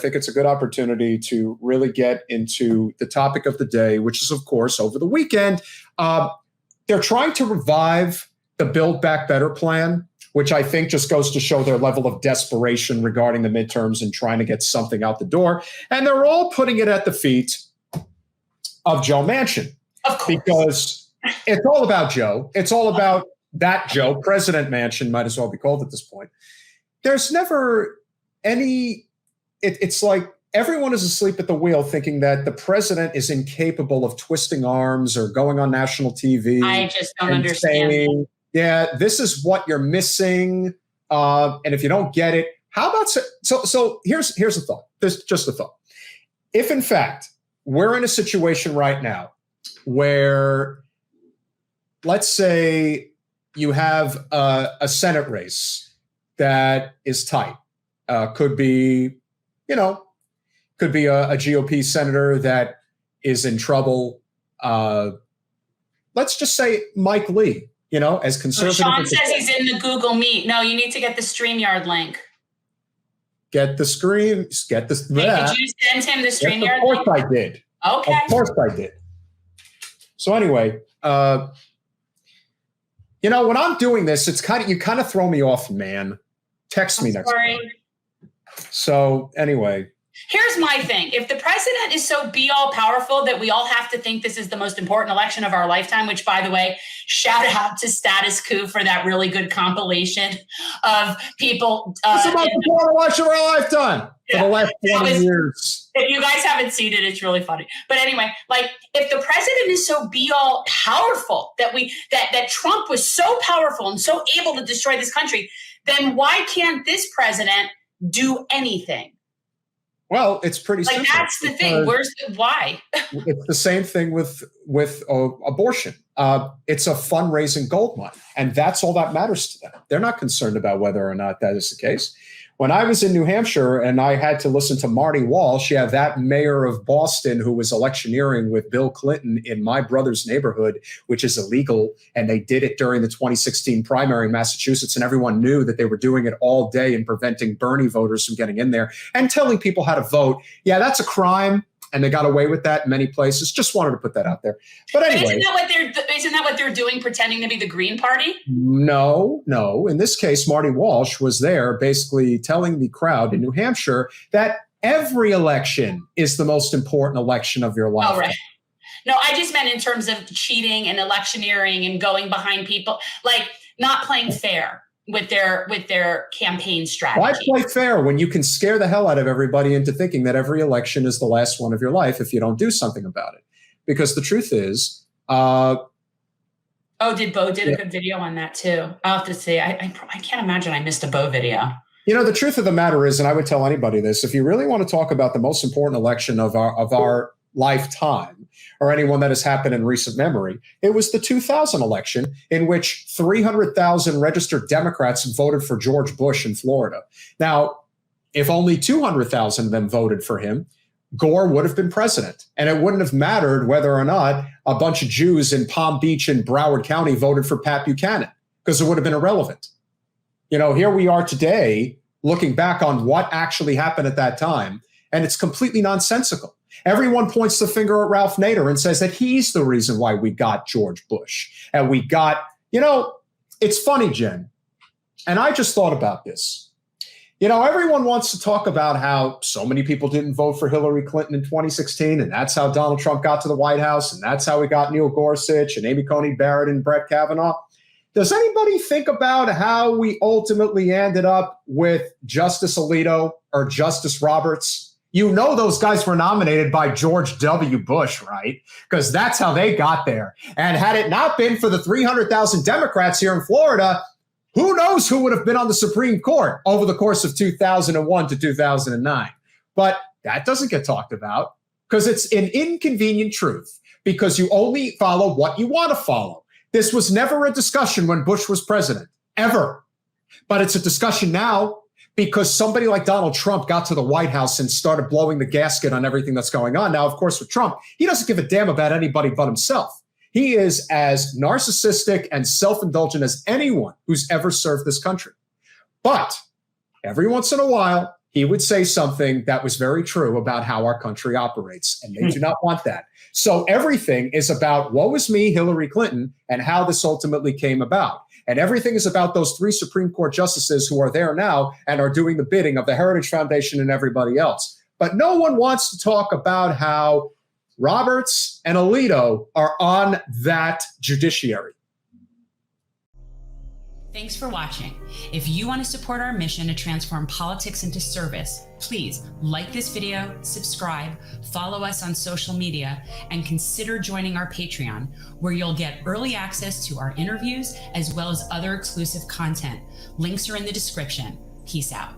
think it's a good opportunity to really get into the topic of the day, which is, of course, over the weekend. They're trying to revive the Build Back Better plan, which I think just goes to show their level of desperation regarding the midterms and trying to get something out the door. And they're all putting it at the feet of Joe Manchin. Of course. Because it's all about Joe. It's all about that Joe. President Manchin might as well be called at this point. There's never any, it's like everyone is asleep at the wheel thinking that the president is incapable of twisting arms or going on national TV. I just don't understand. Saying, yeah, this is what you're missing. And if you don't get it, how about, so here's a thought. There's just a thought. If in fact, we're in a situation right now where, let's say you have a Senate race that is tight. Could be a GOP senator that is in trouble. Let's just say Mike Lee, as conservative. Sean says he's in the Google Meet. No, you need to get the StreamYard link. Get the screen. Get the. Did you send him the StreamYard link? Of course I did. Okay. Of course I did. So anyway, when I'm doing this, it's you kind of throw me off, man. Text me next time. So anyway. Here's my thing. If the president is so be all powerful that we all have to think this is the most important election of our lifetime, which, by the way, shout out to Status Coup for that really good compilation of people. It's the most important election of our lifetime for the last 20 years. If you guys haven't seen it, it's really funny. But anyway, if the president is so be all powerful that that Trump was so powerful and so able to destroy this country, then why can't this president do anything? Well, it's pretty simple. That's the thing. Why? It's the same thing with abortion. It's a fundraising goldmine, and that's all that matters to them. They're not concerned about whether or not that is the case. When I was in New Hampshire and I had to listen to Marty Walsh, that mayor of Boston who was electioneering with Bill Clinton in my brother's neighborhood, which is illegal. And they did it during the 2016 primary in Massachusetts. And everyone knew that they were doing it all day and preventing Bernie voters from getting in there and telling people how to vote. Yeah, that's a crime. And they got away with that in many places. Just wanted to put that out there. But anyway. Isn't that what they're doing, pretending to be the Green Party? No. In this case, Marty Walsh was there basically telling the crowd in New Hampshire that every election is the most important election of your life. Oh, right. No, I just meant in terms of cheating and electioneering and going behind people, not playing fair with their campaign strategy. Why play fair when you can scare the hell out of everybody into thinking that every election is the last one of your life if you don't do something about it? Because the truth is, did Bo did a good video on that too? I'll have to say, I can't imagine I missed a Bo video. The truth of the matter is, and I would tell anybody this, if you really want to talk about the most important election of our lifetime, or anyone that has happened in recent memory, it was the 2000 election in which 300,000 registered Democrats voted for George Bush in Florida. Now, if only 200,000 of them voted for him, Gore would have been president. And it wouldn't have mattered whether or not a bunch of Jews in Palm Beach and Broward County voted for Pat Buchanan, because it would have been irrelevant. Here we are today looking back on what actually happened at that time, and it's completely nonsensical. Everyone points the finger at Ralph Nader and says that he's the reason why we got George Bush. And we got, it's funny, Jen, and I just thought about this. Everyone wants to talk about how so many people didn't vote for Hillary Clinton in 2016, and that's how Donald Trump got to the White House, and that's how we got Neil Gorsuch and Amy Coney Barrett and Brett Kavanaugh. Does anybody think about how we ultimately ended up with Justice Alito or Justice Roberts? Those guys were nominated by George W. Bush, right? Because that's how they got there. And had it not been for the 300,000 Democrats here in Florida, who knows who would have been on the Supreme Court over the course of 2001 to 2009. But that doesn't get talked about because it's an inconvenient truth, because you only follow what you want to follow. This was never a discussion when Bush was president, ever. But it's a discussion now because somebody like Donald Trump got to the White House and started blowing the gasket on everything that's going on. Now, of course, with Trump, he doesn't give a damn about anybody but himself. He is as narcissistic and self-indulgent as anyone who's ever served this country. But every once in a while, he would say something that was very true about how our country operates, and they do not want that. So everything is about woe is me, Hillary Clinton, and how this ultimately came about. And everything is about those 3 Supreme Court justices who are there now and are doing the bidding of the Heritage Foundation and everybody else. But no one wants to talk about how Roberts and Alito are on that judiciary. Thanks for watching. If you want to support our mission to transform politics into service, please like this video, subscribe, follow us on social media, and consider joining our Patreon, where you'll get early access to our interviews as well as other exclusive content. Links are in the description. Peace out.